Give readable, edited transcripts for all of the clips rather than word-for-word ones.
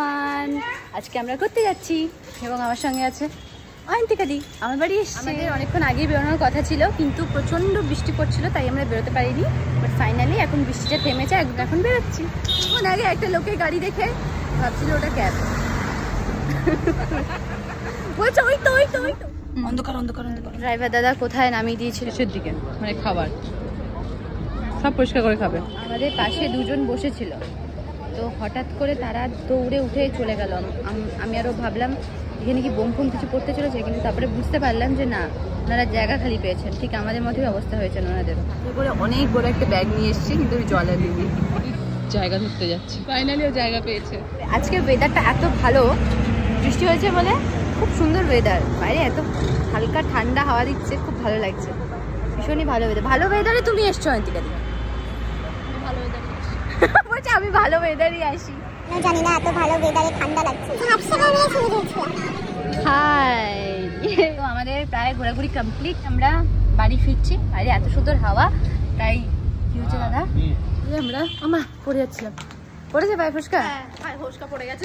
Everyone, আজকে আমরা ঘুরতে যাচ্ছি এবং আমার সঙ্গে আছে অয়ন্তিকাদি। আমার বাড়ি এসেছে। আমাদের অনেকক্ষণ আগেই বেরোনোর কথা ছিল, কিন্তু প্রচণ্ড বৃষ্টি পড়ছিল, তাই আমরা বেরোতে পারিনি। বাট ফাইনালি এখন বৃষ্টিটা থেমেছে, এখন বেরোচ্ছি। তখন আগে একটা লোকের গাড়ি দেখে ভাবছিল ওটা ক্যাব। বলছে ওই তো অন্ধকার অন্ধকার অন্ধকার। ড্রাইভার দাদা কোথায় নামিয়ে দিয়েছিল? শেষের দিকে, মানে খাবার সব পরিষ্কার করে খাবে। আমাদের পাশে দুজন বসেছিল, তো হঠাৎ করে তারা দৌড়ে উঠে চলে গেল। আমি আরও ভাবলাম এখানে কি বোম কিছু পড়তে চলেছে, কিন্তু তারপরে বুঝতে পারলাম যে না, ওনারা জায়গা খালি পেয়েছেন। ঠিক আমাদের মতোই অবস্থা হয়েছে ওনাদের। করে অনেক বড় একটা ব্যাগ নিয়ে এসেছি, কিন্তু ওই জলের দিদি জায়গা ধরতে যাচ্ছি। ফাইনালিও জায়গা পেয়েছে। আজকে ওয়েদারটা এত ভালো, বৃষ্টি হয়েছে বলে খুব সুন্দর ওয়েদার। বাইরে এত হালকা ঠান্ডা হাওয়া দিচ্ছে, খুব ভালো লাগছে। ভীষণই ভালো ওয়েদার। ভালো ওয়েদারে তুমি এসছো অয়ন্তিকা দি? বলছে আমি ভালো ওয়েদারই আসি। জানি না এত ভালো ওয়েদারে ঠান্ডা লাগছে। হাই, তো আমাদের প্রায় ঘোরাঘুরি কমপ্লিট। আমরা বাড়ি ফিরছি। বাইরে এত সুন্দর হাওয়া, তাই কি হচ্ছে দাদা, আমরা পড়ে যাচ্ছিলাম। পড়েছে পায়ে ফোসকা? হ্যাঁ, ফোসকা পড়ে গেছে।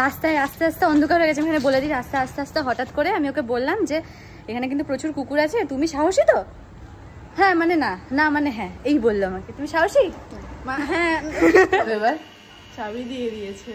রাস্তায় আস্তে আস্তে অন্ধকার হয়ে গেছে। এখানে বলে দিই, রাস্তায় আস্তে আস্তে হঠাৎ করে আমি ওকে বললাম যে এখানে কিন্তু প্রচুর কুকুর আছে, তুমি সাহসী তো? হ্যাঁ মানে না মানে হ্যাঁ, এই বললো আমাকে। তুমি সাহসী? হ্যাঁ। এবার চাবি দিয়ে দিয়েছে।